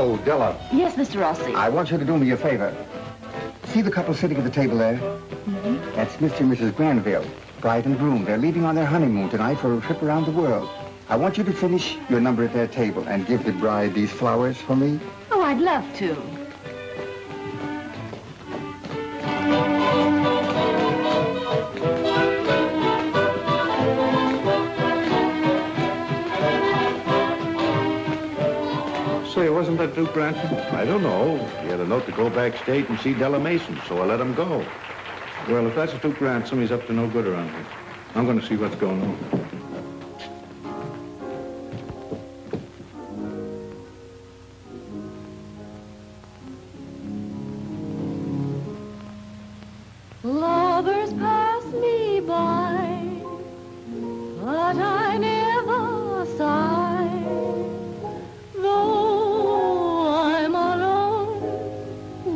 Oh, Della. Yes, Mr. Rossi. I want you to do me a favor. See the couple sitting at the table there? Mm-hmm. That's Mr. and Mrs. Granville, bride and groom. They're leaving on their honeymoon tonight for a trip around the world. I want you to finish your number at their table and give the bride these flowers for me. Oh, I'd love to. Say, wasn't that Duke Ransom? I don't know. He had a note to go backstage and see Della Mason, so I let him go. Well, if that's Duke Ransom, he's up to no good around here. I'm going to see what's going on. Lovers pass me by, but I never sigh, though I'm alone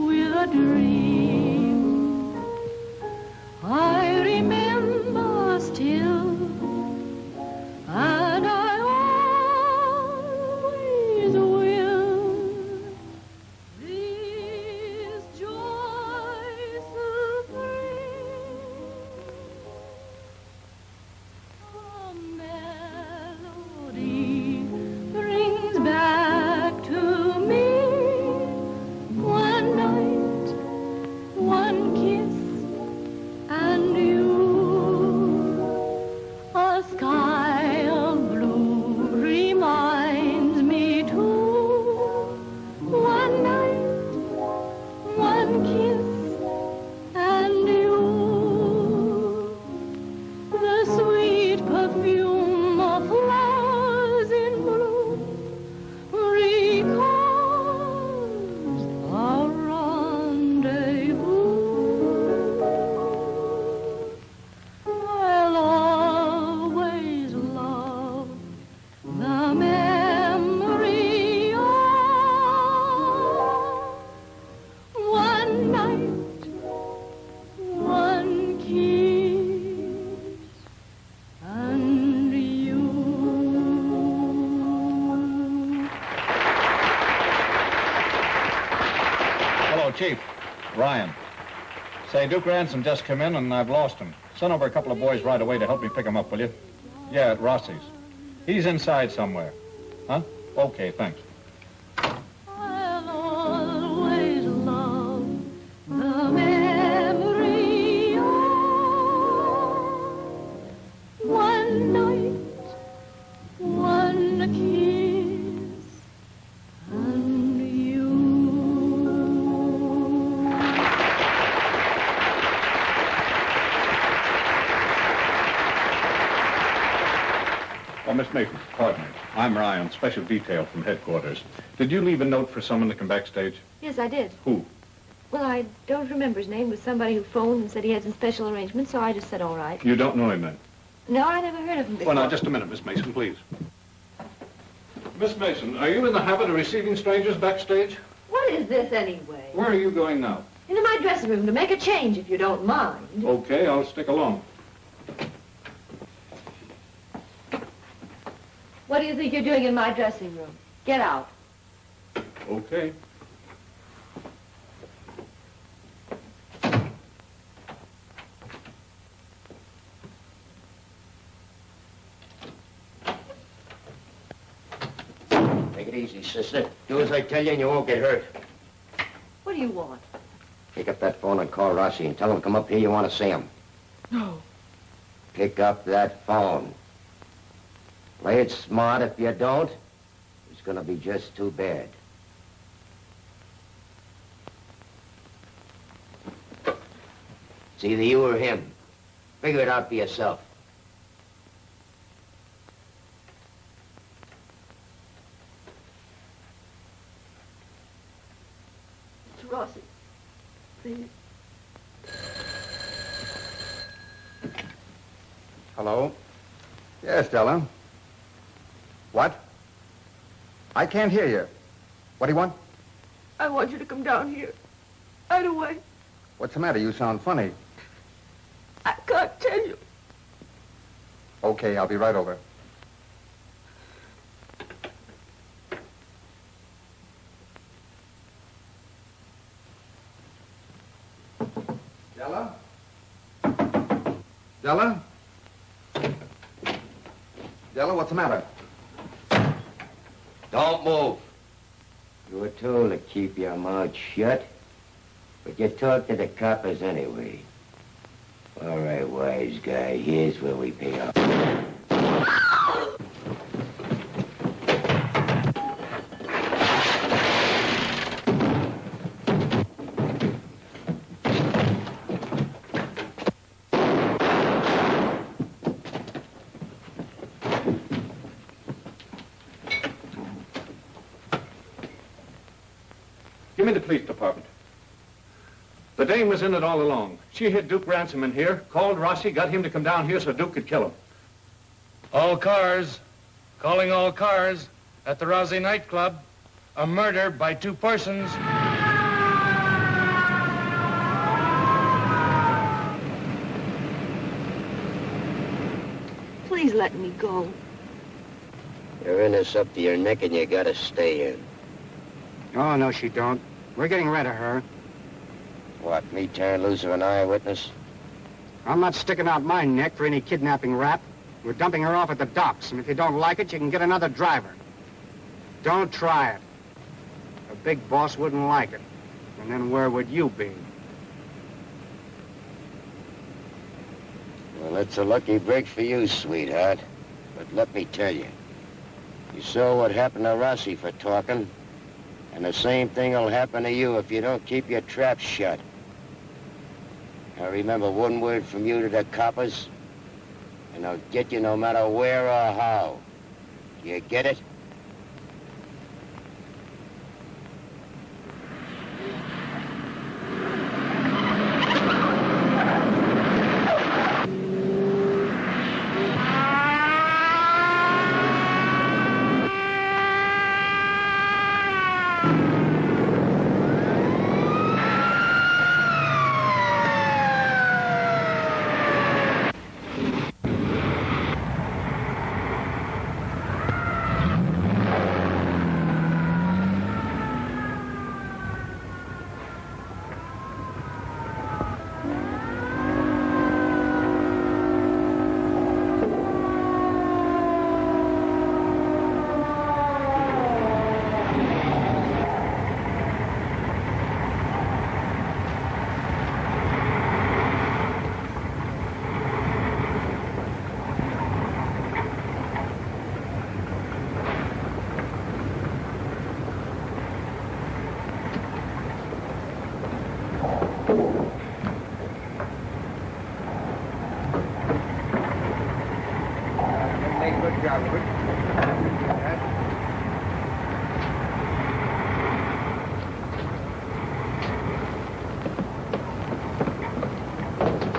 with a dream. I remember still, and I always will. This joy supreme, a melody brings back to me one night, one kiss, and you. A sky of blue reminds me too. One night, one kiss, and you. The sweet perfume of flowers in bloom recalls our rendezvous. I'll always love the memory of one night, one kiss, and you. Hello, Chief. Ryan. Say, Duke Ransom just come in and I've lost him. Send over a couple of boys right away to help me pick him up, will you? Yeah, at Rossi's. He's inside somewhere. Huh? Okay, thanks. I'll always love the memory of one night, one kiss, and you. Oh, Miss Mason, pardon me. I'm Ryan, special detail from headquarters. Did you leave a note for someone to come backstage? Yes, I did. Who? Well, I don't remember his name. It was somebody who phoned and said he had some special arrangements, so I just said all right. You don't know him then? No, I never heard of him before. Well, now, just a minute, Miss Mason, please. Miss Mason, are you in the habit of receiving strangers backstage? What is this anyway? Where are you going now? Into my dressing room to make a change, if you don't mind. Okay, I'll stick along. What do you think you're doing in my dressing room? Get out. Okay. Take it easy, sister. Do as I tell you and you won't get hurt. What do you want? Pick up that phone and call Rossi and tell him to come up here. You want to see him. No. Pick up that phone. Play it smart. If you don't, it's going to be just too bad. It's either you or him. Figure it out for yourself. It's Rossi. Please. Hello? Yes, Della. What? I can't hear you. What do you want? I want you to come down here. Right away. What's the matter? You sound funny. I can't tell you. Okay, I'll be right over. Della? Della? Della, what's the matter? Don't move. You were told to keep your mouth shut, but you talk to the coppers anyway. All right, wise guy, here's where we pay off. Give me the police department. The dame was in it all along. She hid Duke Ransom in here, called Rossi, got him to come down here so Duke could kill him. All cars. Calling all cars. At the Rossi nightclub. A murder by 2 persons. Please let me go. You're in this up to your neck and you gotta stay in. Oh, no, she don't. We're getting rid of her. What, me turn loose of an eyewitness? I'm not sticking out my neck for any kidnapping rap. We're dumping her off at the docks, and if you don't like it, you can get another driver. Don't try it. The big boss wouldn't like it. And then where would you be? Well, it's a lucky break for you, sweetheart. But let me tell you, you saw what happened to Rossi for talking, and the same thing will happen to you if you don't keep your trap shut. Now remember one word from you to the coppers, and they'll get you no matter where or how. You get it?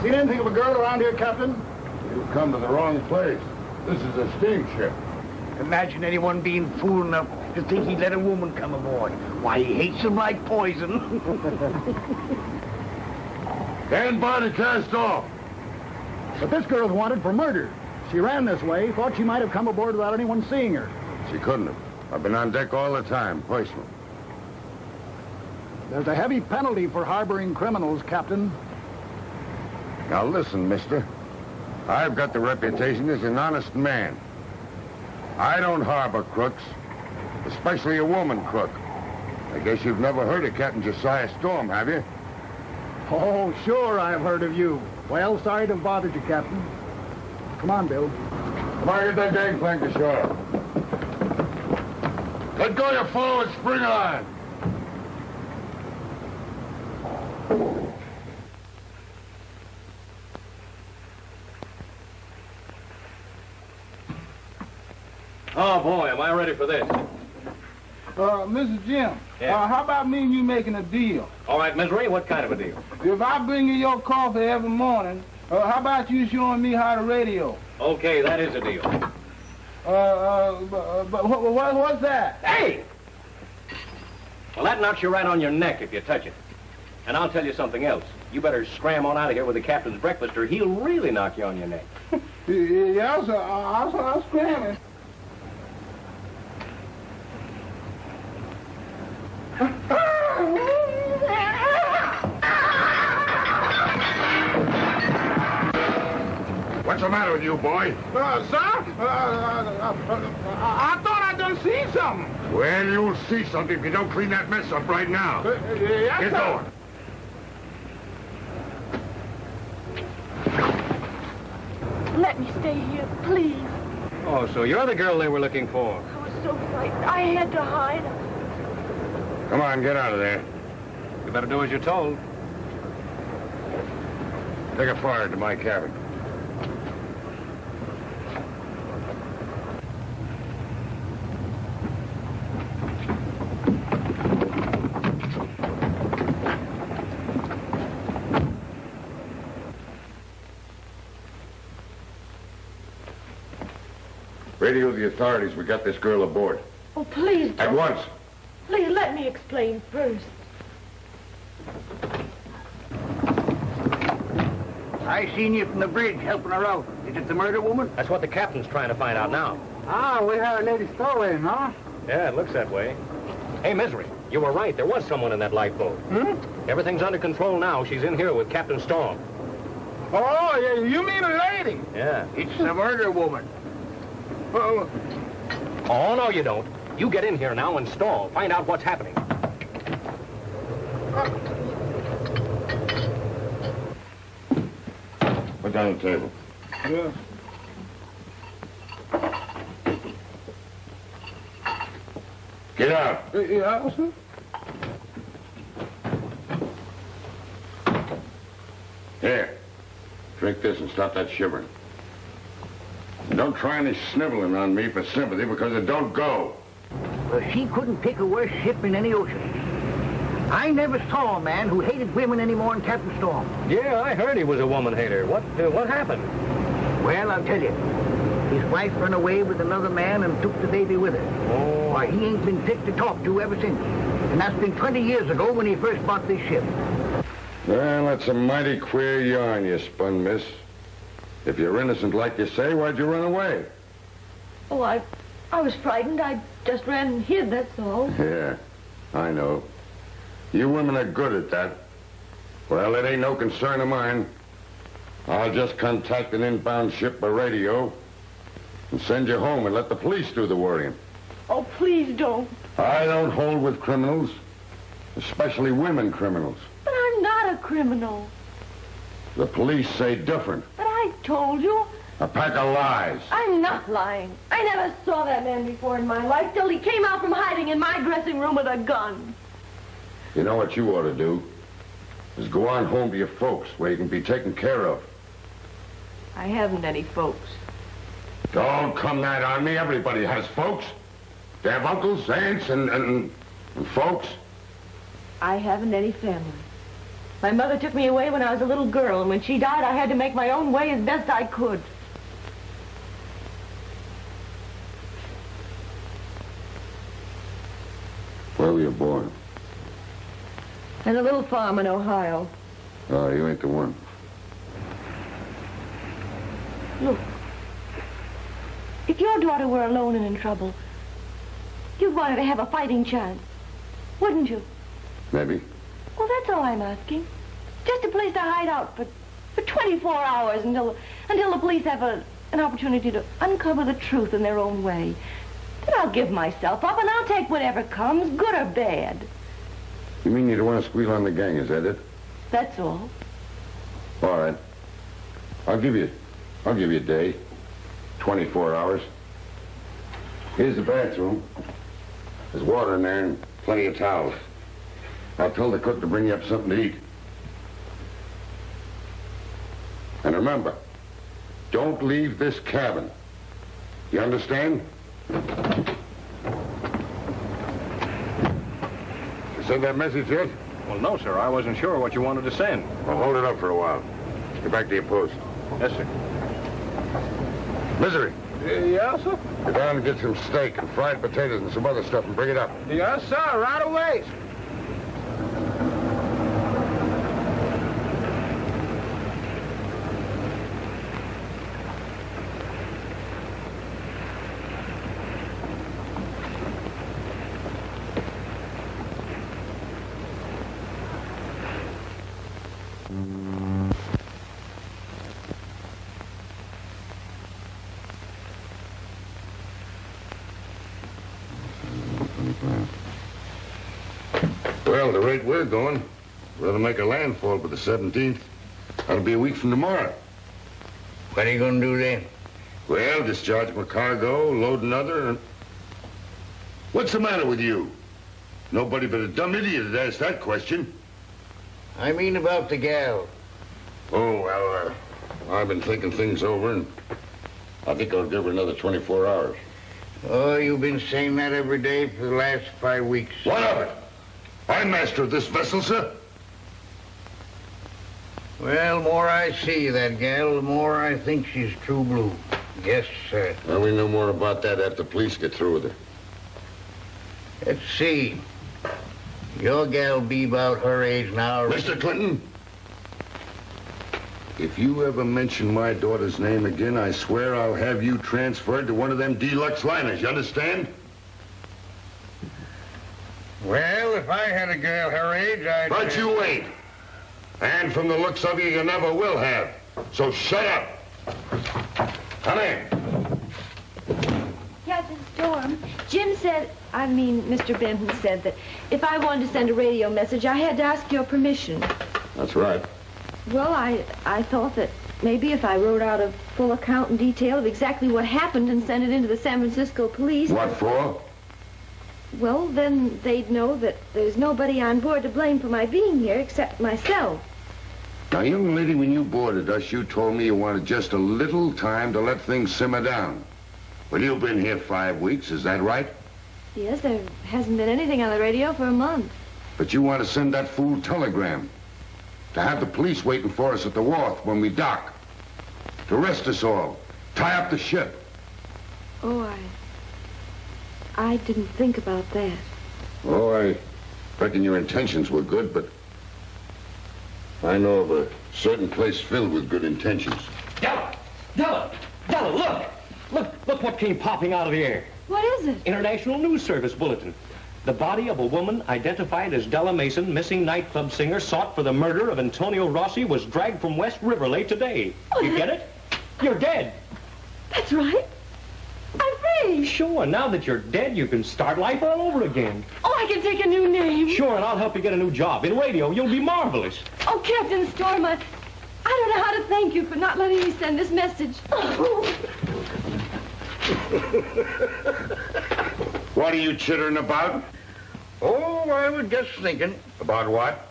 Seen anything of a girl around here, Captain? You've come to the wrong place. This is a steamship. Imagine anyone being fool enough to think he'd let a woman come aboard. Why, he hates them like poison. Stand by to cast off. But this girl's wanted for murder. She ran this way, thought she might have come aboard without anyone seeing her. She couldn't have. I've been on deck all the time, personally. There's a heavy penalty for harboring criminals, Captain. Now listen, mister. I've got the reputation as an honest man. I don't harbor crooks, especially a woman crook. I guess you've never heard of Captain Josiah Storm, have you? Oh, sure I've heard of you. Well, sorry to have bothered you, Captain. Come on, Bill. Come on, get that gangplank ashore. Let go your forward, spring on. Oh, boy, am I ready for this. Mr. Jim, Yeah. how about me and you making a deal? All right, Misery, what kind of a deal? If I bring you your coffee every morning, how about you showing me how to radio? Okay, that is a deal. But what's that? Hey! Well, that knocks you right on your neck if you touch it. And I'll tell you something else. You better scram on out of here with the captain's breakfast or he'll really knock you on your neck. Yeah, sir. I'll scram it. the matter with you, boy? Sir? I thought I done seen something. Well, you'll see something if you don't clean that mess up right now. Yes, Get sir. going. Let me stay here, please. Oh, so you're the girl they were looking for. I was so frightened. I had to hide. Come on, get out of there. You better do as you're told. Take a fire to my cabin. Radio the authorities. We got this girl aboard. Oh, please don't. At once. Please let me explain first. I seen you from the bridge helping her out. Is it the murder woman? That's what the captain's trying to find out now. Ah, we had a lady stowaway, huh? Yeah, it looks that way. Hey, Misery, you were right. There was someone in that lifeboat. Everything's under control now. She's in here with Captain Storm. Oh, yeah, you mean a lady? Yeah. It's the murder woman. Oh, Oh, no, you don't. You get in here now and stall. Find out what's happening. Put down the table. yeah. Get out. Yeah, sir. Here. Drink this and stop that shivering. And don't try any sniveling on me for sympathy because it don't go. Well, she couldn't pick a worse ship in any ocean. I never saw a man who hated women any more than Captain Storm. Yeah, I heard he was a woman hater. What happened? Well, I'll tell you. His wife run away with another man and took the baby with her. Oh. Why, he ain't been fit to talk to ever since. And that's been 20 years ago when he first bought this ship. Well, that's a mighty queer yarn you spun, miss. If you're innocent like you say, why'd you run away? Oh, I was frightened. I just ran and hid, that's all. Yeah, I know. You women are good at that. Well, it ain't no concern of mine. I'll just contact an inbound ship by radio and send you home and let the police do the worrying. Oh, please don't. I don't hold with criminals, especially women criminals. But I'm not a criminal. The police say different. But I told you. A pack of lies. I'm not lying. I never saw that man before in my life till he came out from hiding in my dressing room with a gun. You know what you ought to do? Is go on home to your folks where you can be taken care of. I haven't any folks. Don't come that on me. Everybody has folks. They have uncles, aunts, and folks. I haven't any family. My mother took me away when I was a little girl, and when she died, I had to make my own way as best I could. Where were you born? In a little farm in Ohio. Oh, you ain't the one. Look, if your daughter were alone and in trouble, you'd want her to have a fighting chance, wouldn't you? Maybe. Well, that's all I'm asking. Just a place to hide out for 24 hours until the police have an opportunity to uncover the truth in their own way. Then I'll give myself up and I'll take whatever comes, good or bad. You mean you don't want to squeal on the gang, is that it? That's all. All right. I'll give you a day. 24 hours. Here's the bathroom. There's water in there and plenty of towels. I'll tell the cook to bring you up something to eat. And remember, don't leave this cabin. You understand? You send that message yet? Well, no, sir. I wasn't sure what you wanted to send. Well, hold it up for a while. Get back to your post. Yes, sir. Misery. Yes, sir? Go down and get some steak and fried potatoes and some other stuff and bring it up. Yes, sir, right away. Well, the rate we're going, we're to make a landfall by the 17th. That'll be a week from tomorrow. What are you going to do then? Well, discharge my cargo, load another, and... What's the matter with you? Nobody but a dumb idiot would ask that question. I mean about the gal. Oh, well, I've been thinking things over, and I think I'll give her another 24 hours. Oh, you've been saying that every day for the last 5 weeks. What of it? I'm master of this vessel, sir. Well, the more I see of that gal, the more I think she's true blue. Yes, sir. Well, we know more about that after the police get through with her. Let's see. Your gal be about her age now. Mr. Clinton, if you ever mention my daughter's name again, I swear I'll have you transferred to one of them deluxe liners. You understand? Well, if I had a girl her age, I'd... But you ain't. And from the looks of you never will have. So shut up. Come in. Captain Storm, Jim said, Mr. Benton said that if I wanted to send a radio message, I had to ask your permission. That's right. Well, I thought that maybe if I wrote out a full account and detail of exactly what happened and sent it into the San Francisco police... What for? Well, then they'd know that there's nobody on board to blame for my being here except myself. Now, young lady, when you boarded us, you told me you wanted just a little time to let things simmer down. Well, you've been here 5 weeks, is that right? Yes, there hasn't been anything on the radio for a month. But you want to send that fool telegram. To have the police waiting for us at the wharf when we dock. To arrest us all. Tie up the ship. Oh, I didn't think about that. Oh, I reckon your intentions were good, but I know of a certain place filled with good intentions. Della! Della! Della, look! Look what came popping out of the air. What is it? International News Service bulletin. The body of a woman identified as Della Mason, missing nightclub singer, sought for the murder of Antonio Rossi, was dragged from West River late today. Oh, you get it? You're dead. That's right. I'm free. Sure, now that you're dead, you can start life all over again. Oh, I can take a new name. Sure, and I'll help you get a new job. In radio, you'll be marvelous. Oh, Captain Storm, I don't know how to thank you for not letting me send this message. What are you chittering about? Oh, I was just thinking. About what?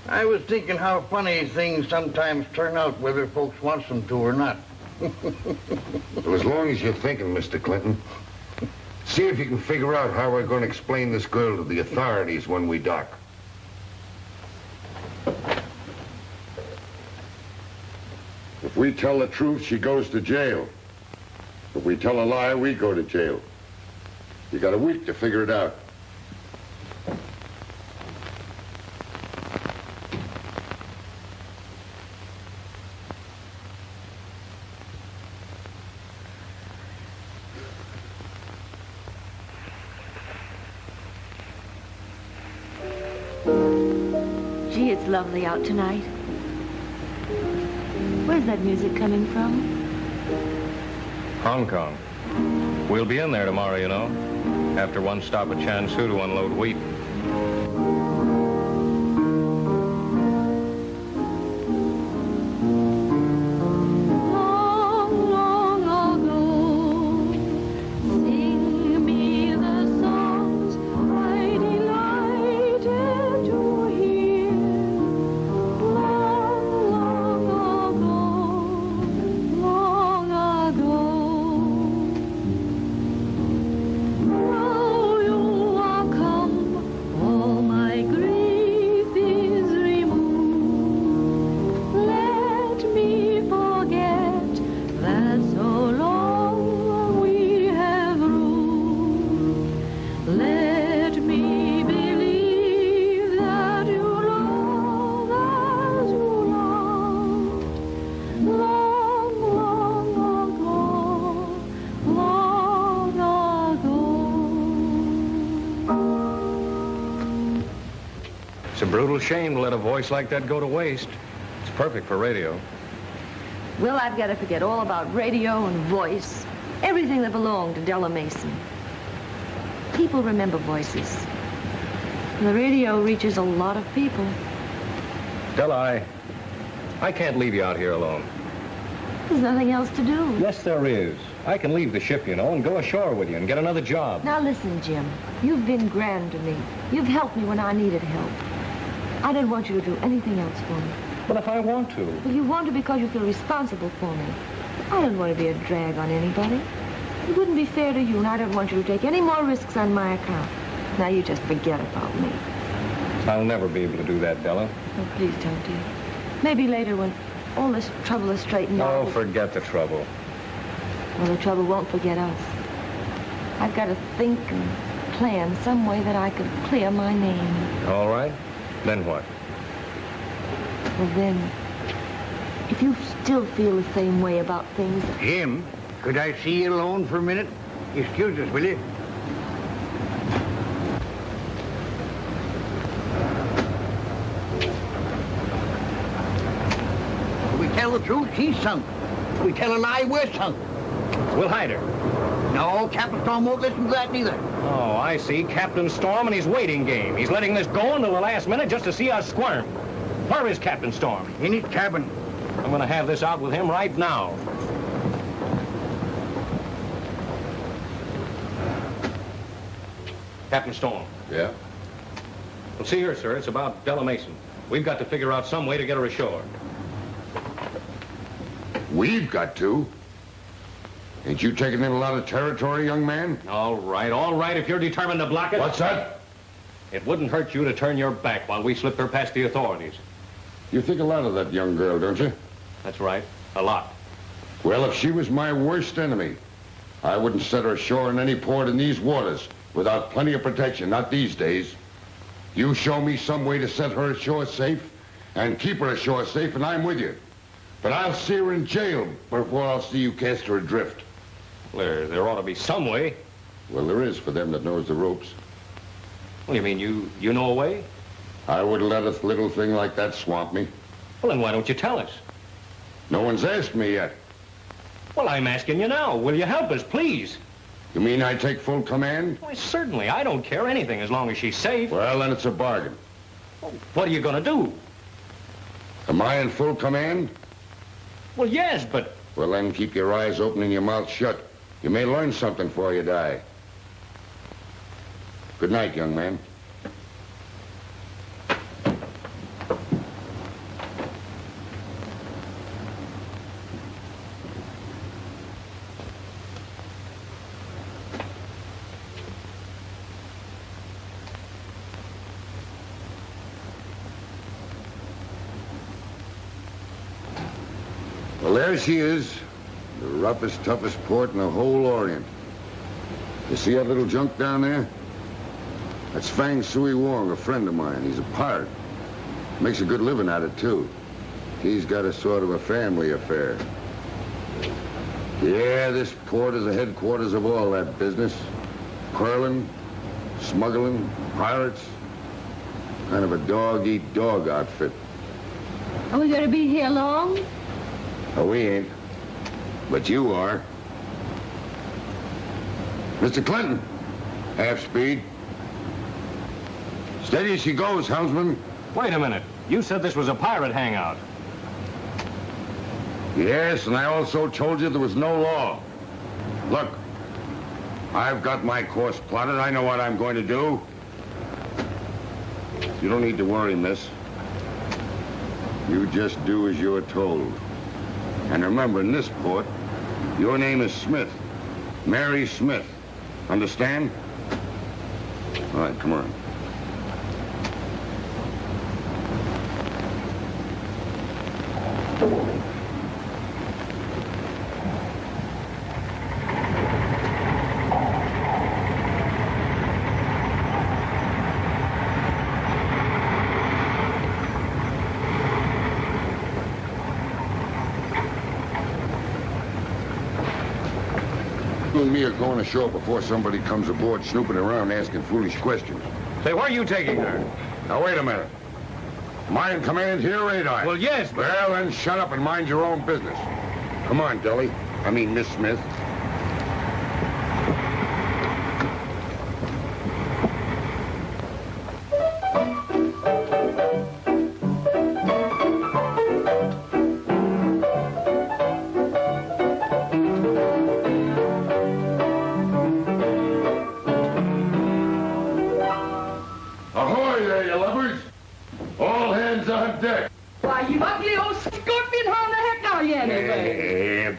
I was thinking how funny things sometimes turn out, whether folks want them to or not. Well, as long as you're thinking, Mr. Clinton, see if you can figure out how we're going to explain this girl to the authorities when we dock. If we tell the truth, she goes to jail. If we tell a lie, we go to jail. You got a week to figure it out. Gee, it's lovely out tonight. Where's that music coming from? Hong Kong. We'll be in there tomorrow, you know, after one stop at Chansu to unload wheat. Brutal shame to let a voice like that go to waste. It's perfect for radio. Well, I've got to forget all about radio and voice. Everything that belonged to Della Mason. People remember voices. The radio reaches a lot of people. Della, I can't leave you out here alone. There's nothing else to do. Yes, there is. I can leave the ship, you know, and go ashore with you and get another job. Now listen, Jim. You've been grand to me. You've helped me when I needed help. I didn't want you to do anything else for me. But if I want to... Well, you want to because you feel responsible for me. I don't want to be a drag on anybody. It wouldn't be fair to you, and I don't want you to take any more risks on my account. Now you just forget about me. I'll never be able to do that, Della. Oh, please don't, dear. Maybe later when all this trouble is straightened out. Oh, forget the trouble. Well, the trouble won't forget us. I've got to think and plan some way that I could clear my name. All right. Then what? Well, then, if you still feel the same way about things... Jim, could I see you alone for a minute? Excuse us, will you? If we tell the truth, she's sunk. If we tell a lie, we're sunk. We'll hide her. No, Captain Storm won't listen to that neither. Oh, I see. Captain Storm and his waiting game. He's letting this go until the last minute just to see us squirm. Where is Captain Storm? In his cabin. I'm going to have this out with him right now. Captain Storm. Yeah? Well, see here, sir. It's about Della Mason. We've got to figure out some way to get her ashore. We've got to? Ain't you taking in a lot of territory, young man? All right, if you're determined to block it. What's that? It wouldn't hurt you to turn your back while we slip her past the authorities. You think a lot of that young girl, don't you? That's right, a lot. Well, if she was my worst enemy, I wouldn't set her ashore in any port in these waters without plenty of protection, not these days. You show me some way to set her ashore safe and keep her ashore safe, and I'm with you. But I'll see her in jail before I'll see you cast her adrift. Well, there ought to be some way. Well, there is for them that knows the ropes. Well, you mean you know a way? I wouldn't let a little thing like that swamp me. Well, then why don't you tell us? No one's asked me yet. Well, I'm asking you now. Will you help us, please? You mean I take full command? Why, certainly. I don't care anything as long as she's safe. Well, then it's a bargain. Well, what are you going to do? Am I in full command? Well, yes, but... Well, then keep your eyes open and your mouth shut. You may learn something before you die. Good night, young man. Well, there she is. The roughest, toughest port in the whole Orient. You see that little junk down there? That's Fang Sui Wong, a friend of mine. He's a pirate. Makes a good living at it, too. He's got a sort of a family affair. Yeah, this port is the headquarters of all that business. Pearling, smuggling, pirates. Kind of a dog-eat-dog outfit. Are we going to be here long? Oh, we ain't. But you are. Mr. Clinton, half speed. Steady as she goes, helmsman. Wait a minute. You said this was a pirate hangout. Yes, and I also told you there was no law. Look, I've got my course plotted. I know what I'm going to do. You don't need to worry, miss. You just do as you're told. And remember, in this port, your name is Smith. Mary Smith. Understand? All right, come on. You and me are going ashore before somebody comes aboard snooping around asking foolish questions. Say, where are you taking her? Now, wait a minute. Am I in command here, ain't I? Well, yes, but... Well, then shut up and mind your own business. Come on, Della. I mean, Miss Smith.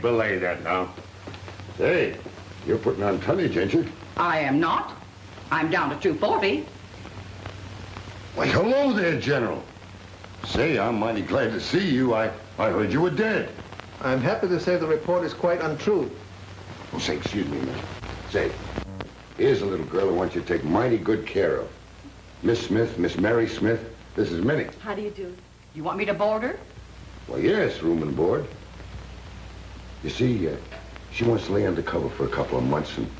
belay that now. Hey, you're putting on tonnage, ain't you? I am not. I'm down to 240. Why, hello there, General. Say, I'm mighty glad to see you. I heard you were dead. I'm happy to say the report is quite untrue. Oh, say, excuse me, man. Say, here's a little girl I want you to take mighty good care of. Miss Smith, Miss Mary Smith. This is Minnie. How do you do? You want me to board her? Well, yes, room and board. You see, she wants to lay undercover for a couple of months, and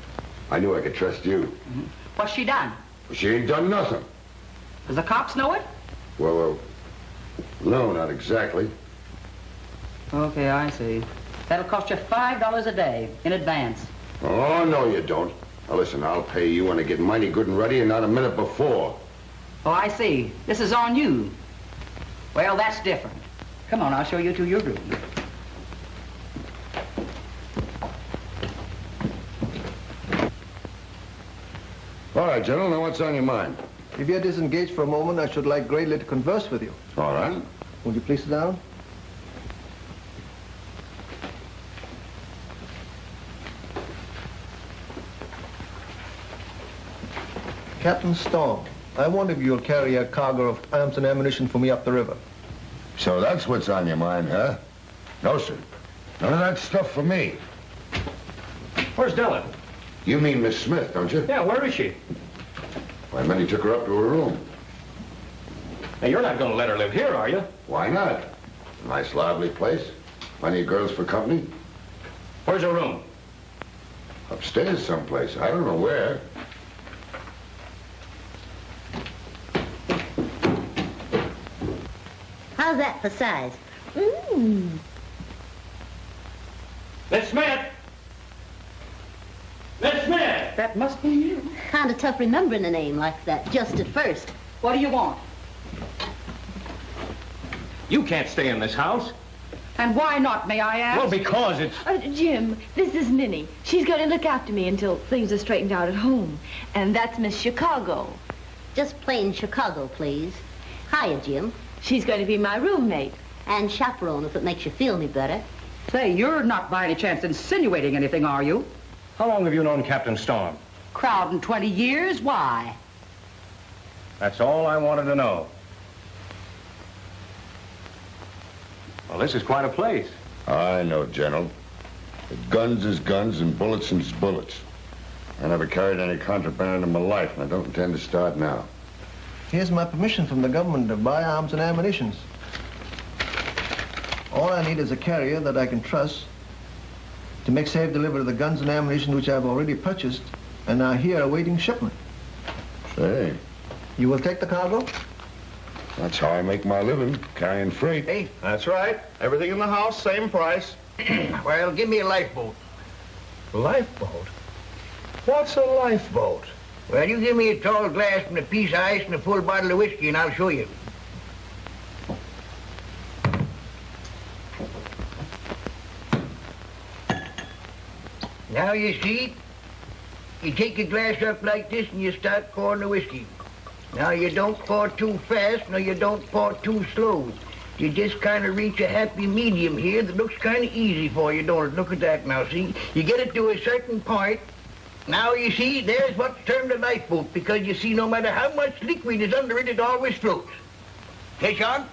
I knew I could trust you. Mm-hmm. What's she done? Well, she ain't done nothing. Does the cops know it? Well, no, not exactly. Okay, I see. That'll cost you $5 a day in advance. Oh, no, you don't. Now, listen, I'll pay you when I get mighty good and ready and not a minute before. Oh, I see. This is on you. Well, that's different. Come on, I'll show you to your room. All right, General, now what's on your mind? If you're disengaged for a moment, I should like greatly to converse with you. All right. Would you please sit down? Captain Storm, I wonder if you'll carry a cargo of arms and ammunition for me up the river. So that's what's on your mind, huh? No, sir. None of that stuff for me. Where's Della? You mean Miss Smith, don't you? Yeah, where is she? Why, Minnie took her up to her room. Now, you're not going to let her live here, are you? Why not? Nice, lively place. Plenty of girls for company. Where's her room? Upstairs someplace. I don't know where. How's that for size? Miss Smith! Miss Smith! That must be you. Kind of tough remembering a name like that, just at first. What do you want? You can't stay in this house. And why not, may I ask? Well, because it's... Jim, this is Minnie. She's going to look after me until things are straightened out at home. And that's Miss Chicago. Just plain Chicago, please. Hiya, Jim. She's going to be my roommate. And chaperone, if it makes you feel any better. Say, you're not by any chance insinuating anything, are you? How long have you known Captain Storm? Crowding 20 years? Why? That's all I wanted to know. Well, this is quite a place. I know, General. But guns is guns and bullets is bullets. I never carried any contraband in my life, and I don't intend to start now. Here's my permission from the government to buy arms and ammunition. All I need is a carrier that I can trust to make safe delivery of the guns and ammunition which I've already purchased and are here awaiting shipment. Say. You will take the cargo? That's how I make my living, carrying freight. Hey, that's right. Everything in the house, same price. Well, give me a lifeboat. Lifeboat? What's a lifeboat? Well, you give me a tall glass and a piece of ice and a full bottle of whiskey, and I'll show you. Now, you see, you take a glass up like this and you start pouring the whiskey. Now, you don't pour too fast, nor you don't pour too slow. You just kind of reach a happy medium here that looks kind of easy for you, don't it? Look at that now, see? You get it to a certain point. Now, you see, there's what's termed a lifeboat, because you see, no matter how much liquid is under it, it always floats. Catch on?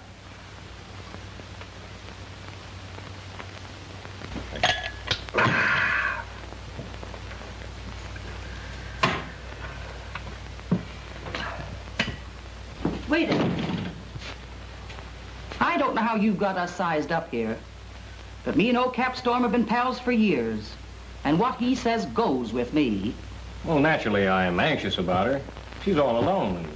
Wait a minute. I don't know how you got us sized up here, but me and old Cap Storm have been pals for years. And what he says goes with me. Well, naturally, I am anxious about her. She's all alone, and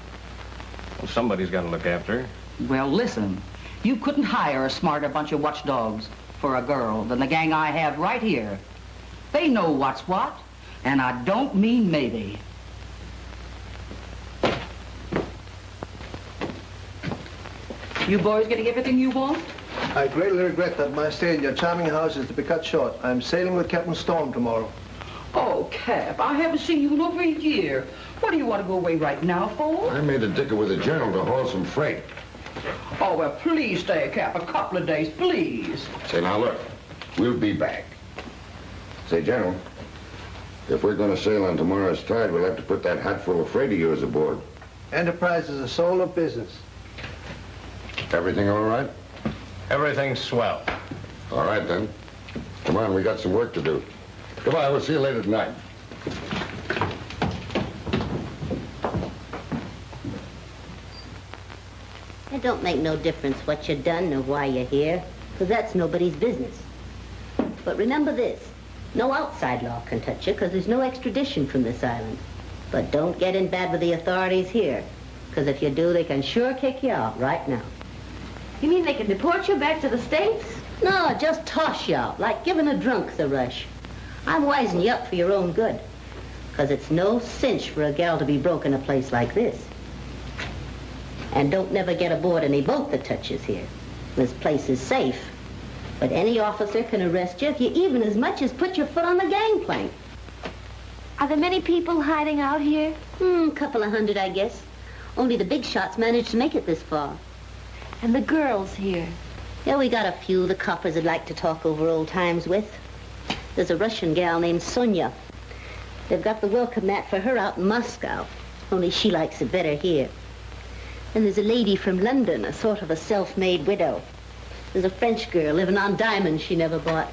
well, somebody's got to look after her. Well, listen. You couldn't hire a smarter bunch of watchdogs for a girl than the gang I have right here. They know what's what, and I don't mean maybe. You boys getting everything you want? I greatly regret that my stay in your charming house is to be cut short. I'm sailing with Captain Storm tomorrow. Oh, Cap, I haven't seen you in over a year. What do you want to go away right now for? I made a dicker with a general to haul some freight. Oh, well, please stay, Cap, a couple of days, please. Say, now look, we'll be back. Say, General, if we're going to sail on tomorrow's tide, we'll have to put that hatful of freight of yours aboard. Enterprise is a soul of business. Everything all right? Everything's swell. All right, then. Come on, we got some work to do. Goodbye, we'll see you later tonight. It don't make no difference what you done nor why you're here, because that's nobody's business. But remember this, no outside law can touch you, because there's no extradition from this island. But don't get in bad with the authorities here, because if you do, they can sure kick you out right now. You mean they can deport you back to the States? No, just toss you out, like giving a drunk the rush. I'm wising you up for your own good, because it's no cinch for a gal to be broke in a place like this. And don't never get aboard any boat that touches here. This place is safe, but any officer can arrest you if you even as much as put your foot on the gangplank. Are there many people hiding out here? Couple of hundred, I guess. Only the big shots managed to make it this far. And the girls here? Yeah, we got a few the coppers would like to talk over old times with. There's a Russian gal named Sonia. They've got the welcome mat for her out in Moscow, only she likes it better here. And there's a lady from London, a sort of a self-made widow. There's a French girl living on diamonds she never bought.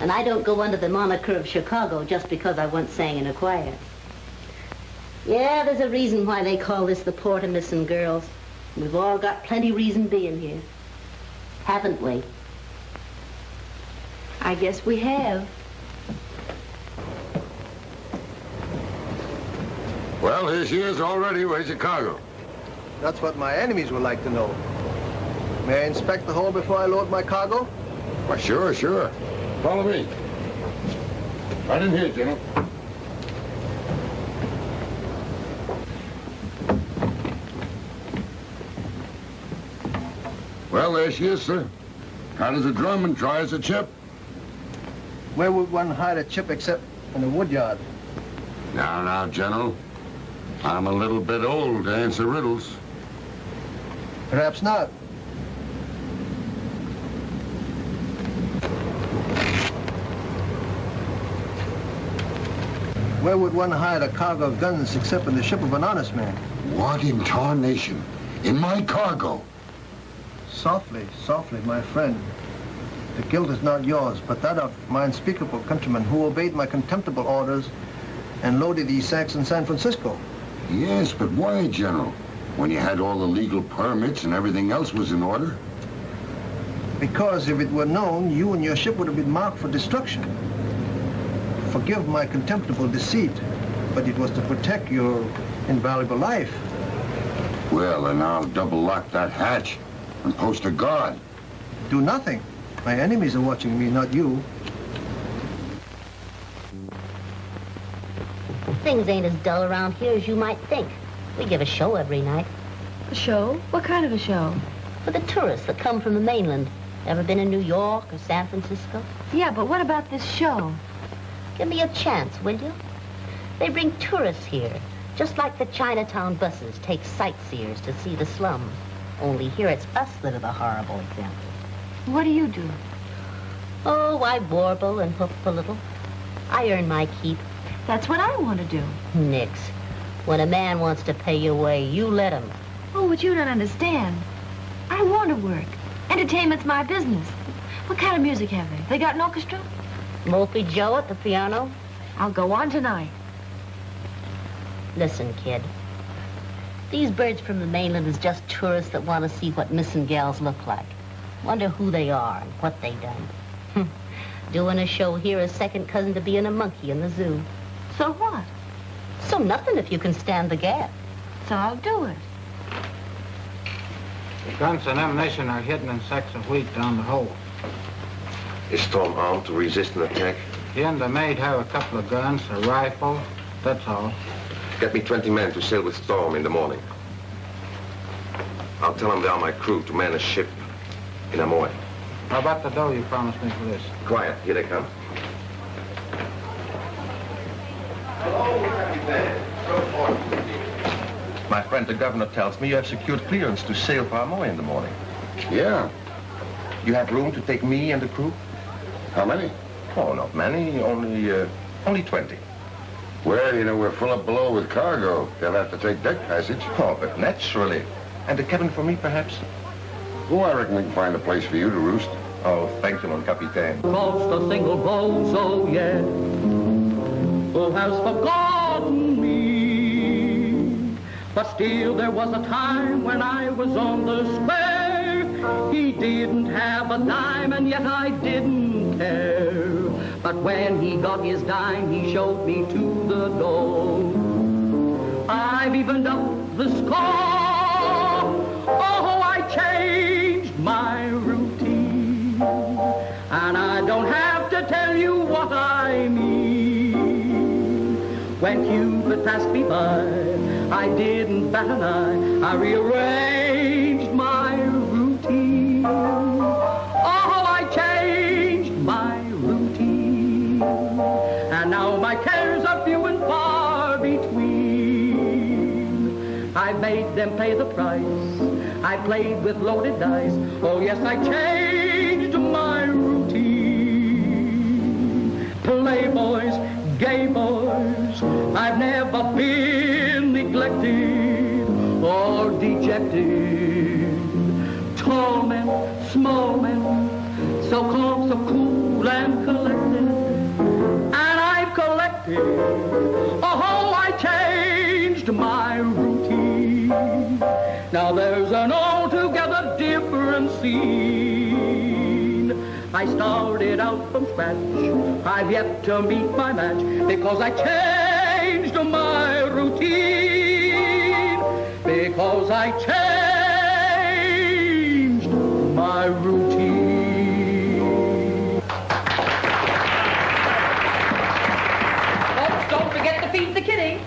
And I don't go under the moniker of Chicago just because I once sang in a choir. Yeah, there's a reason why they call this the port of missing girls. We've all got plenty reason being here. Haven't we? I guess we have. Well, here she is already. Where's Chicago? That's what my enemies would like to know. May I inspect the hull before I load my cargo? Why, sure, sure. Follow me. Right in here, General. Well, there she is, sir. Hot as a drum and dry as a chip. Where would one hide a chip except in a woodyard? Now, General. I'm a little bit old to answer riddles. Perhaps not. Where would one hide a cargo of guns except in the ship of an honest man? What in tarnation? In my cargo? Softly, softly, my friend. The guilt is not yours, but that of my unspeakable countrymen who obeyed my contemptible orders and loaded these sacks in San Francisco. Yes, but why, General? When you had all the legal permits and everything else was in order? Because if it were known, you and your ship would have been marked for destruction. Forgive my contemptible deceit, but it was to protect your invaluable life. Well, then I'll double lock that hatch and post a guard. Do nothing. My enemies are watching me, not you. Things ain't as dull around here as you might think. We give a show every night. A show? What kind of a show? For the tourists that come from the mainland. Ever been in New York or San Francisco? Yeah, but what about this show? Give me a chance, will you? They bring tourists here, just like the Chinatown buses take sightseers to see the slums. Only here it's us that are the horrible example. What do you do? Oh, I warble and hoof a little. I earn my keep. That's what I want to do. Nix. When a man wants to pay your way, you let him. Oh, but you don't understand. I want to work. Entertainment's my business. What kind of music have they? They got an orchestra? Mopey Joe at the piano? I'll go on tonight. Listen, kid. These birds from the mainland is just tourists that want to see what missing gals look like. Wonder who they are and what they done. Doing a show here is second cousin to being a monkey in the zoo. So what? So nothing if you can stand the gap. So I'll do it. The guns and ammunition are hidden in sacks of wheat down the hole. Is Tom armed to resist an attack? He and the maid have a couple of guns, a rifle, that's all. Get me 20 men to sail with Storm in the morning. I'll tell them they are my crew to man a ship in Amoy. How about the dough you promised me for this? Quiet, here they come. My friend, the governor tells me you have secured clearance to sail for Amoy in the morning. Yeah. You have room to take me and the crew? How many? Oh, not many. Only 20. Well, you know, we're full up below with cargo. They'll have to take deck passage. Oh, but naturally. And a cabin for me, perhaps? Oh, I reckon we can find a place for you to roost. Oh, thank you, mon capitaine. Crossed a single boat, so yeah. Who has forgotten me? But still there was a time when I was on the square. He didn't have a dime, and yet I didn't care. But when he got his dime, he showed me to the door. I've evened up the score. Oh, I changed my routine. And I don't have to tell you what I mean. When Cupid passed me by, I didn't bat an eye. I rearranged my routine. Oh, I changed my routine. And now my cares are few and far between. I made them pay the price. I played with loaded dice. Oh, yes, I changed my routine. Playboys, gay boys, I've never been neglected or dejected. Tall men, small men, so calm, so cool and collected. And I've collected, oh, I changed my routine. Now there's an altogether different scene. I started out from scratch. I've yet to meet my match because I changed my routine. Because I changed my routine. Folks, don't forget to feed the kitty.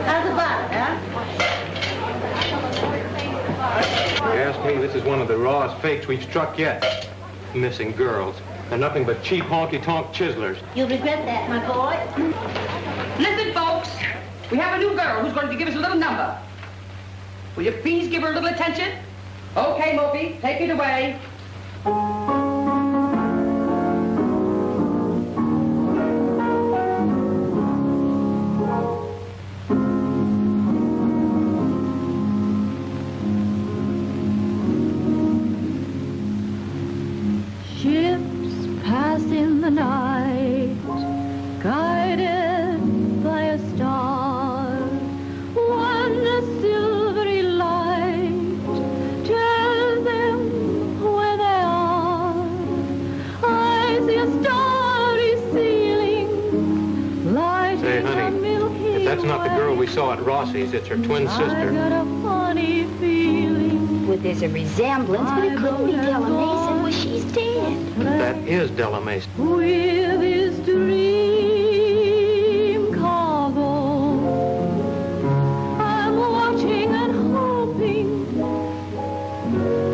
How's about it, huh? You ask me, this is one of the rawest fakes we've struck yet. Missing girls. They're nothing but cheap honky-tonk chiselers. You'll regret that, my boy. Listen, folks. We have a new girl who's going to give us a little number. Will you please give her a little attention? Okay, Moby, take it away. In the night, guided by a star, when the silvery light tells them where they are. I see a starry ceiling, light Say, in honey, the Milky if that's not the girl we saw at Rossi's, it's her twin I sister. got a funny feeling. Well, there's a resemblance, but it couldn't be Della Mason. Well, she's dead. That is Della Mason. With his dream cargo, I'm watching and hoping,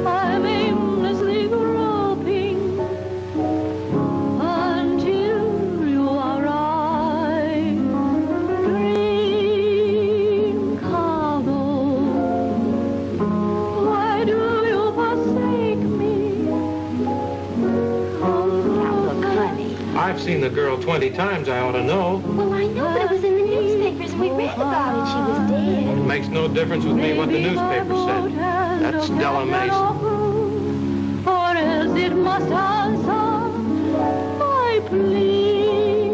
I'm aimlessly groping until you arrive. Dream cargo, why do you forsake me? I've seen the girl 20 times, I ought to know. Well, I know, but it was in the newspapers and we read about it. She was dead. It makes no difference with me what the newspaper said. That's Della Mason. Or else it must answer my plea.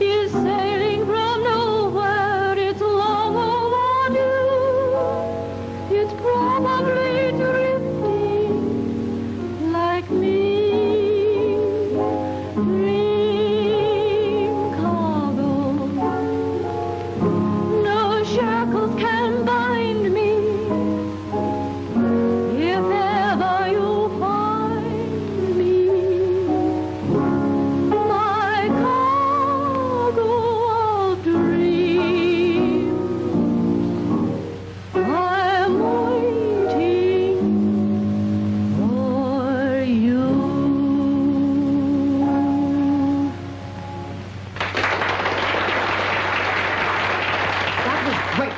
Is sailing from nowhere, it's long overdue. It's probably drifting like me. Dream cargo, no shackles can bind me. If ever you find me, my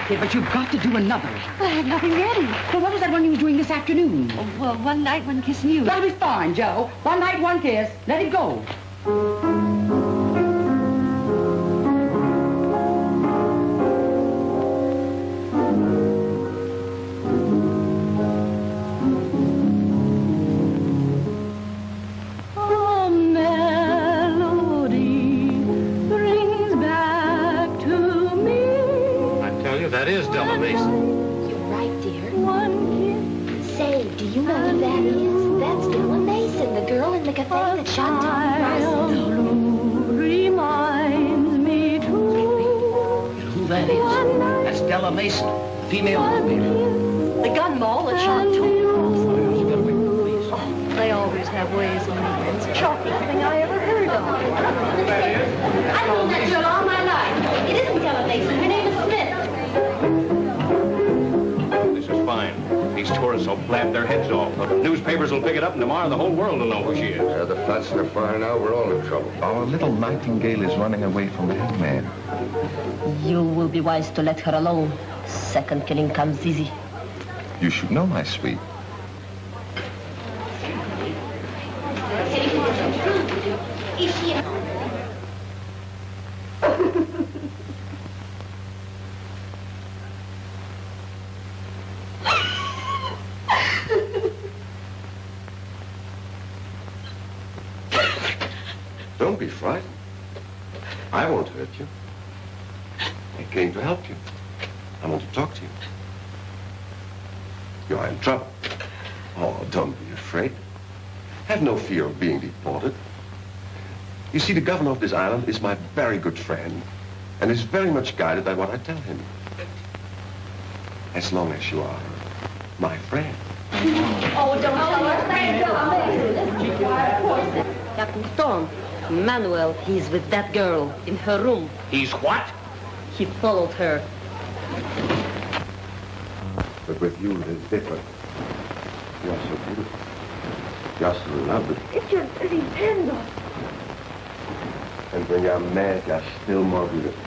Okay, but you've got to do another one. I have nothing ready. Well, what was that one you were doing this afternoon? Oh, well, one night, one kissing you. That'll be fine, Joe. One night, one kiss. Let it go. That is Della Mason. You're right, dear. Say, do you know who that is? That's Della Mason, the girl in the cafe that shot down Rossi. Reminds me too. You know who that is? That's Della Mason, the female elevator. The gun mole that shot Tony Rossi. They always have ways of me. It's the chocolateest thing I ever heard of. I've known that girl all my life. It isn't Della Mason. Her name is Smith. This is fine. These tourists will blab their heads off. The newspapers will pick it up, and tomorrow the whole world will know who she is. Yeah, the faster the fire now, we're all in trouble. Our little nightingale is running away from the headman. You will be wise to let her alone. Second killing comes easy. You should know, my sweet. Is she... Don't be frightened. I won't hurt you. I came to help you. I want to talk to you. You are in trouble. Oh, don't be afraid. Have no fear of being deported. You see, the governor of this island is my very good friend and is very much guided by what I tell him. As long as you are my friend. Oh, don't tell her. Captain Storm, Manuel, he's with that girl in her room. He's what? He followed her. But with you, it is different. You're so beautiful. You're so lovely. It's your pretty tender. And when you're mad, you're still more beautiful.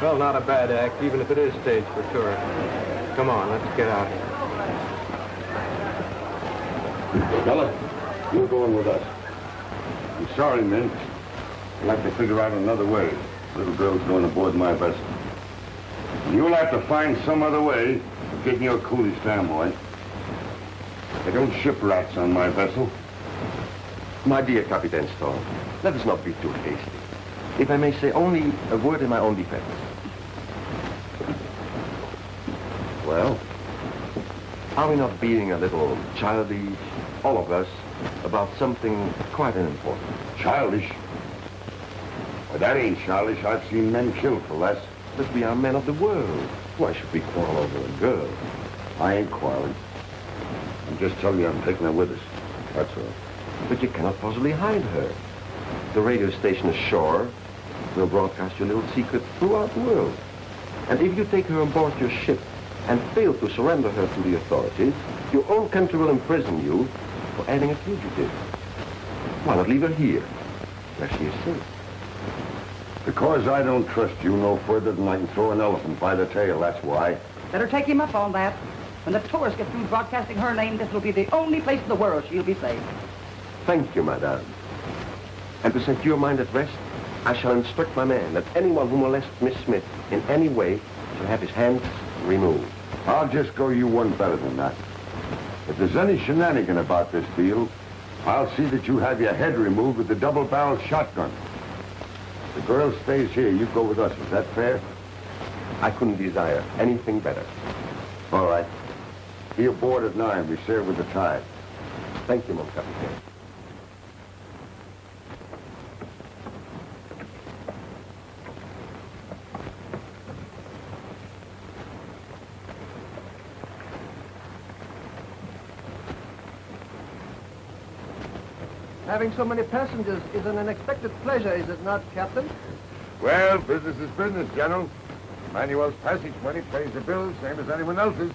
Well, not a bad act, even if it is staged for tourists. Come on, let's get out. Della, you're going with us. I'm sorry, men. You'll have to figure out another way. Little girl's going aboard my vessel. And you'll have to find some other way of getting your coolies down, boy. They don't ship rats on my vessel. My dear Captain Storm, let us not be too hasty. If I may say only a word in my own defense. Well, are we not being a little childish, all of us, about something quite unimportant? Childish? Well, that ain't childish. I've seen men killed for less. But we are men of the world. Why should we quarrel over a girl? I ain't quarreling. I'm just telling you I'm taking her with us. That's all. But you cannot possibly hide her. The radio station ashore will broadcast your little secret throughout the world. And if you take her on board your ship and fail to surrender her to the authorities, your own country will imprison you for aiding a fugitive. Why not leave her here, where she is safe? Because I don't trust you no further than I can throw an elephant by the tail, that's why. Better take him up on that. When the tourists get through broadcasting her name, this will be the only place in the world she'll be safe. Thank you, madame. And to set your mind at rest, I shall instruct my man that anyone who molests Miss Smith in any way shall have his hands removed. I'll just go you one better than that. If there's any shenanigan about this deal, I'll see that you have your head removed with the double-barreled shotgun. The girl stays here. You go with us. Is that fair? I couldn't desire anything better. All right. Be aboard at 9. We sail with the tide. Thank you, mon capitaine. Having so many passengers is an unexpected pleasure, is it not, Captain? Well, business is business, General. Manuel's passage money pays the bills, same as anyone else's.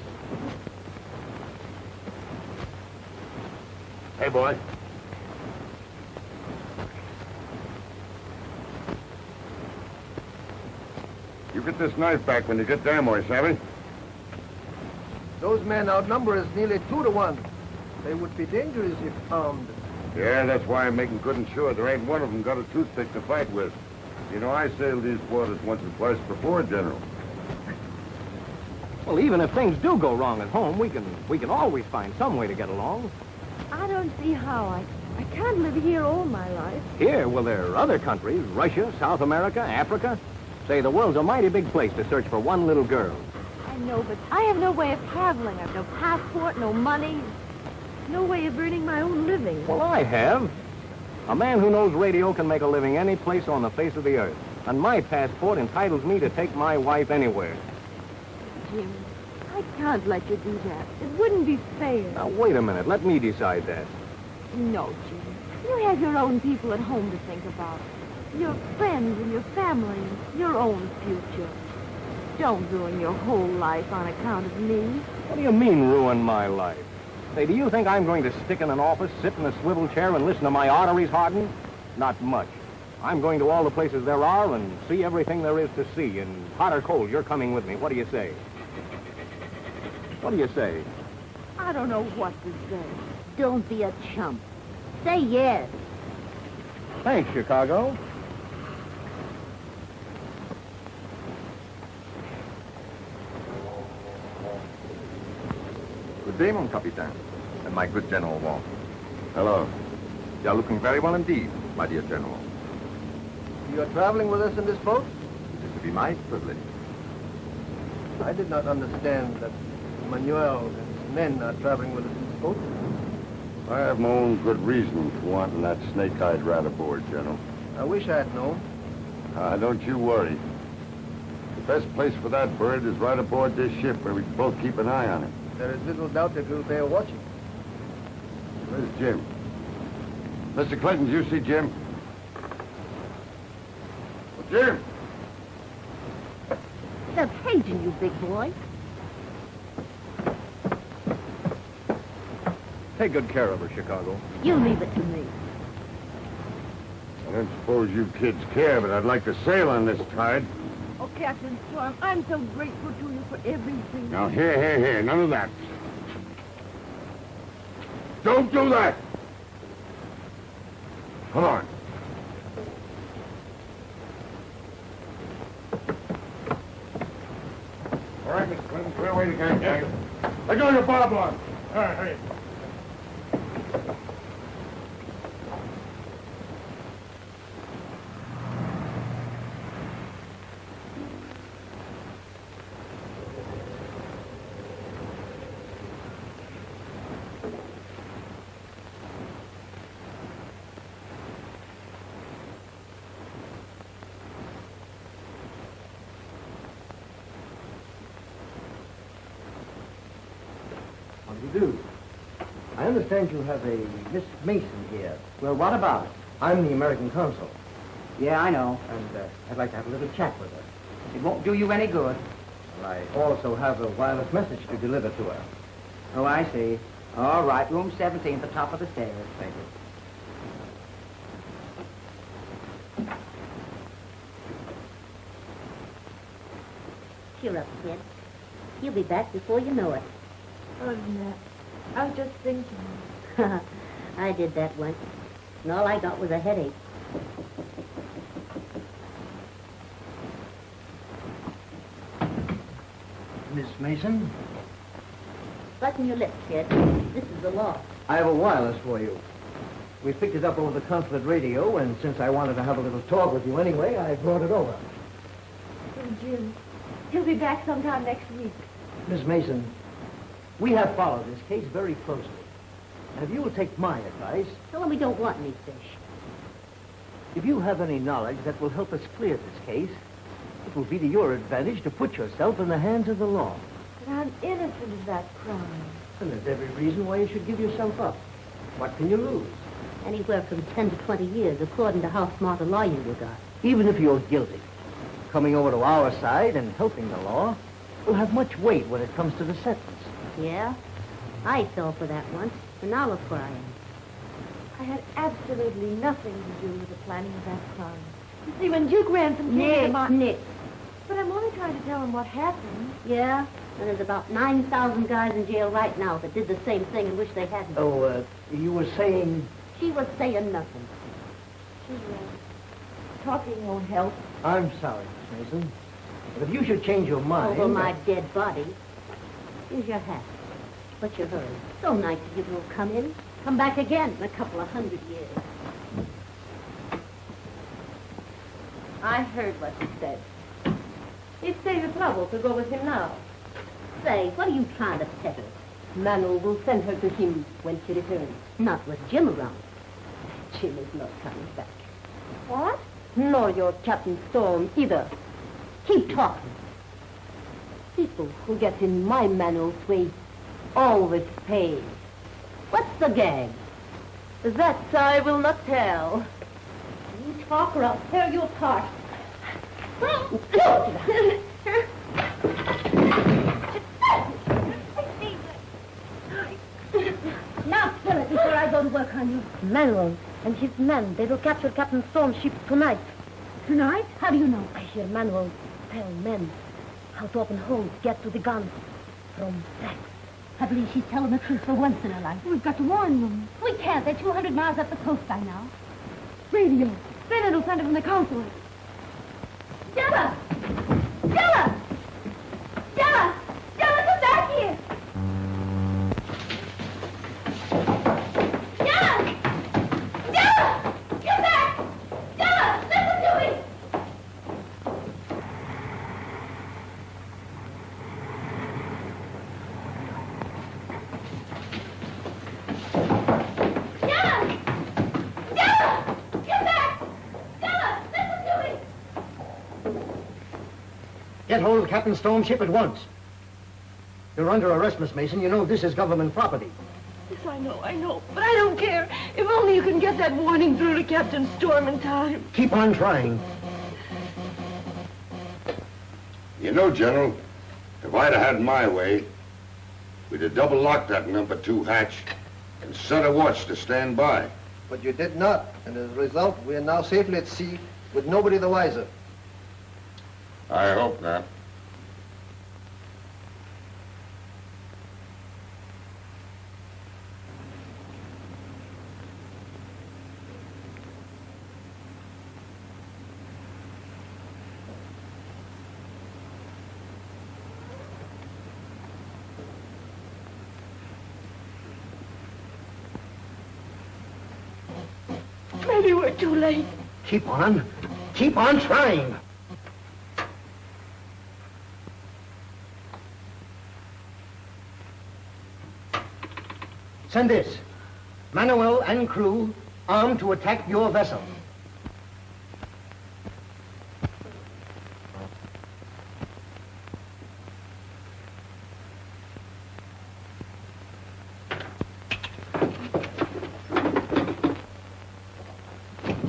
Hey, boy. You get this knife back when you get there, boy, savvy? Those men outnumber us nearly 2 to 1. They would be dangerous if armed. Yeah, that's why I'm making good and sure there ain't one of them got a toothpick to fight with. You know, I sailed these waters once or twice before, General. Well, even if things do go wrong at home, we can always find some way to get along. I don't see how. I can't live here all my life. Here, well, there are other countries, Russia, South America, Africa. Say, the world's a mighty big place to search for one little girl. I know, but I have no way of traveling. I've no passport, no money, no way of earning my own living. Well, I have. A man who knows radio can make a living any place on the face of the earth. And my passport entitles me to take my wife anywhere. Jim, I can't let you do that. It wouldn't be fair. Now, wait a minute. Let me decide that. No, Jim. You have your own people at home to think about. Your friends and your family and your own future. Don't ruin your whole life on account of me. What do you mean, ruin my life? Say, do you think I'm going to stick in an office, sit in a swivel chair, and listen to my arteries harden? Not much. I'm going to all the places there are and see everything there is to see. And hot or cold, you're coming with me. What do you say? What do you say? I don't know what to say. Don't be a chump. Say yes. Thanks, Chicago. Good day, mon capitaine, and my good General Warrenton. Hello. You are looking very well indeed, my dear General. You are traveling with us in this boat? It is to be my privilege. I did not understand that Manuel and his men are traveling with us in this boat. I have my own good reason for wanting that snake-eyed rat aboard, General. I wish I had known. Don't you worry. The best place for that bird is right aboard this ship where we can both keep an eye on him. There is little doubt that we'll bear watching. Where's Jim? Mr. Clinton, do you see Jim? Well, Jim! They're paging you, big boy. Take good care of her, Chicago. You leave it to me. I don't suppose you kids care, but I'd like to sail on this tide. Oh, Captain Storm, I'm so grateful to you for everything. Now, here, none of that. Don't do that! Come on. All right, Mr. Clinton, clear away the gang. Let go your bob on. All right, hurry. Do. I understand you have a Miss Mason here. Well, what about it? I'm the American consul. Yeah, I know. And I'd like to have a little chat with her. It won't do you any good. Well, I also have a wireless message to deliver to her. Oh, I see. All right, room 17 at the top of the stairs. Thank you. Cheer up, kid. You'll be back before you know it. Oh, Nat, I was just thinking. I did that once, and all I got was a headache. Miss Mason? Button your lips, kid. This is the law. I have a wireless for you. We picked it up over the consulate radio, and since I wanted to have a little talk with you anyway, I brought it over. Oh, Jim, he'll be back sometime next week. Miss Mason, we have followed this case very closely. And if you will take my advice... Tell him we don't want any fish. If you have any knowledge that will help us clear this case, it will be to your advantage to put yourself in the hands of the law. But I'm innocent of that crime. And there's every reason why you should give yourself up. What can you lose? Anywhere from 10 to 20 years, according to how smart a lawyer you got. Even if you're guilty, coming over to our side and helping the law will have much weight when it comes to the sentence. Yeah? I fell for that once, and now look where I am. I had absolutely nothing to do with the planning of that crime. You see, when Duke Ransom came to my... Nick. But I'm only trying to tell him what happened. Yeah? And there's about 9,000 guys in jail right now that did the same thing and wish they hadn't. Oh, you were saying... She was saying nothing. Talking won't help. I'm sorry, Miss Mason. But if you should change your mind... Over my dead body. Here's your hat. What's your hurry? So nice of you to have come in. Come back again in a couple of 100 years. I heard what he said. He'd save the trouble to go with him now. Say, what are you trying to peddle? Manuel will send her to him when she returns. Not with Jim around. Jim is not coming back. What? Nor your Captain Storm either. Keep talking. People who get in my Manuel's way always pay. What's the gag? That I will not tell. You talk or I'll tear you apart. Now spill it before I go to work on you. Manuel and his men, they will capture Captain Storm's ship tonight. Tonight? How do you know? I hear Manuel tell men how to open holes, get to the guns from sex. I believe she's telling the truth for once in her life. We've got to warn them. We can't. They're 200 miles up the coast by now. Radio. Then it'll send it from the consulate. Della! Della! Della! Della, come back here! Della! Della! Come back! Della, listen to me! Della! Della! Come back! Della, listen to me! Get hold of Captain Storm's ship at once. You're under arrest, Miss Mason. You know this is government property. Yes, I know. But I don't care. If only you can get that warning through to Captain Storm in time. Keep on trying. You know, General, if I'd have had my way, we'd have double-locked that number 2 hatch and set a watch to stand by. But you did not, and as a result, we are now safely at sea with nobody the wiser. I hope not. Maybe we're too late. Keep on trying. Send this. Manuel and crew armed to attack your vessel.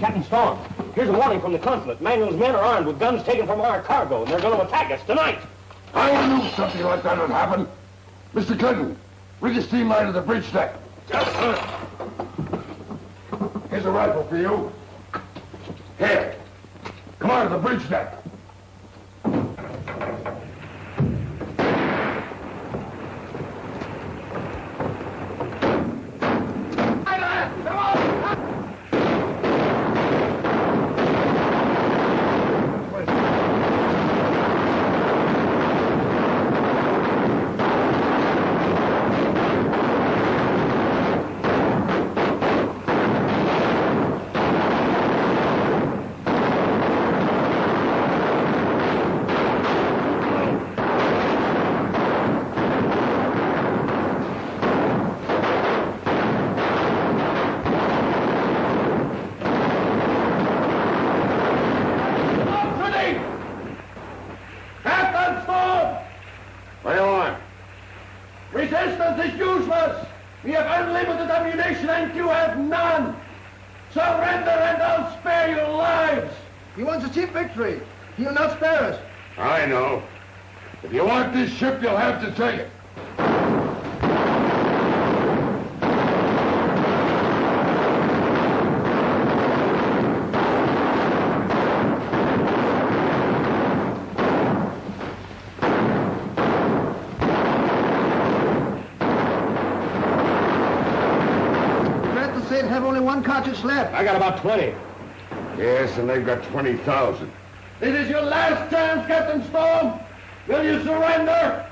Captain Storm, here's a warning from the consulate. Manuel's men are armed with guns taken from our cargo, and they're going to attack us tonight. I knew something like that would happen. Mr. Clinton, rig a steam line to the bridge deck. Yes, sir. Here's a rifle for you. Here. Come on to the bridge deck. Resistance is useless. We have unlimited ammunition and you have none. Surrender and I'll spare your lives! He wants a cheap victory. He'll not spare us. I know. If you want this ship, you'll have to take it. Glad to say they have only one cartridge left. I got about 20. Yes, and they've got 20,000. This is your last chance, Captain Storm. Will you surrender?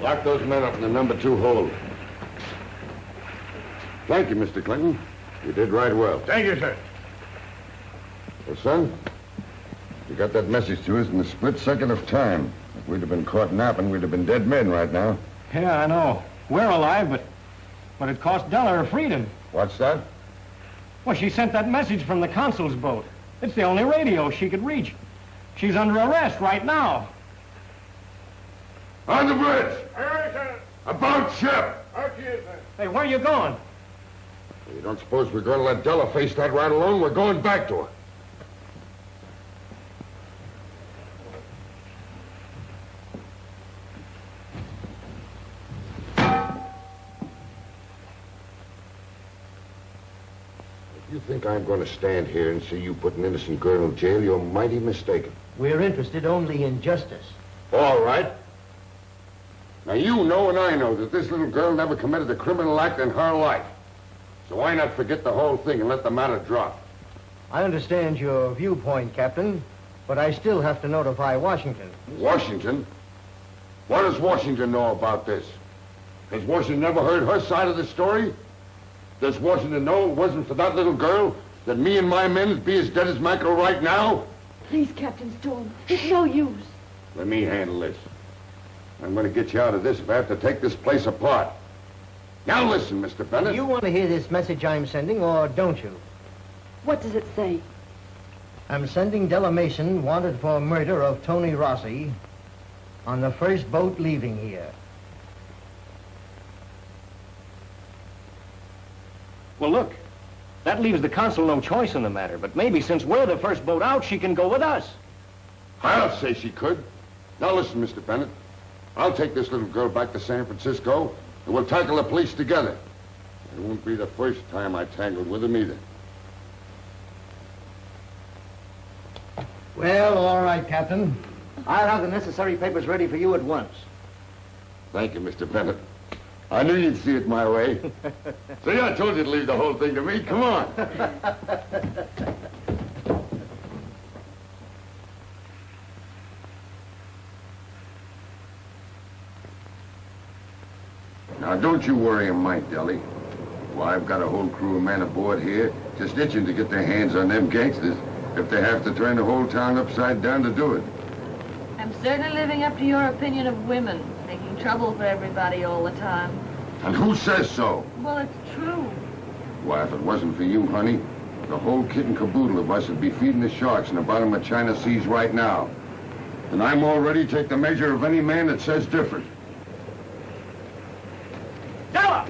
Lock those men up in the number 2 hold. Thank you, Mr. Clinton. You did right well. Thank you, sir. Well, son, you got that message to us in the split second of time. If we'd have been caught napping, we'd have been dead men right now. Yeah, I know. We're alive, but it cost Della her freedom. What's that? Well, she sent that message from the consul's boat. It's the only radio she could reach. She's under arrest right now. On the bridge! About ship! Hey, where are you going? You don't suppose we're going to let Della face that right alone? We're going back to her. If you think I'm going to stand here and see you put an innocent girl in jail, you're mighty mistaken. We're interested only in justice. All right. Now, you know and I know that this little girl never committed a criminal act in her life. So why not forget the whole thing and let the matter drop? I understand your viewpoint, Captain, but I still have to notify Washington. Washington? What does Washington know about this? Has Washington never heard her side of the story? Does Washington know it wasn't for that little girl that me and my men would be as dead as mackerel right now? Please, Captain Storm. It's no use. Let me handle this. I'm going to get you out of this if I have to take this place apart. Now listen, Mr. Benton. Do you want to hear this message I'm sending, or don't you? What does it say? I'm sending Della Mason, wanted for murder of Tony Rossi, on the first boat leaving here. Well, look, that leaves the consul no choice in the matter, but maybe since we're the first boat out, she can go with us. I'll say she could. Now listen, Mr. Benton. I'll take this little girl back to San Francisco, and we'll tackle the police together. It won't be the first time I tangled with them either. Well, all right, Captain. I'll have the necessary papers ready for you at once. Thank you, Mr. Benton. I knew you'd see it my way. See, I told you to leave the whole thing to me. Come on. Now, don't you worry a mite, Deli. Why, I've got a whole crew of men aboard here just itching to get their hands on them gangsters if they have to turn the whole town upside down to do it. I'm certainly living up to your opinion of women, making trouble for everybody all the time. And who says so? Well, it's true. Why, if it wasn't for you, honey, the whole kit and caboodle of us would be feeding the sharks in the bottom of China seas right now. And I'm already take the measure of any man that says different. Della!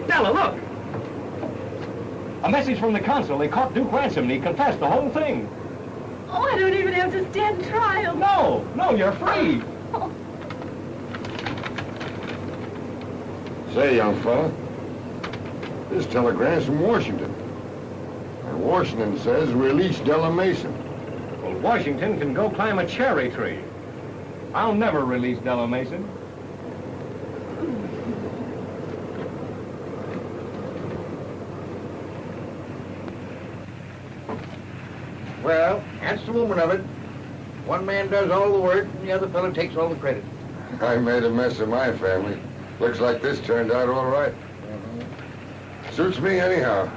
Della, look! A message from the consul. They caught Duke Ransom and he confessed the whole thing. Oh, I don't even have to stand trial. No, you're free. Oh, Say, young fella, this telegram's from Washington. And Washington says release Della Mason. Well, Washington can go climb a cherry tree. I'll never release Della Mason. Well, that's the woman of it. One man does all the work, and the other fellow takes all the credit. I made a mess of my family. Looks like this turned out all right. Suits me anyhow.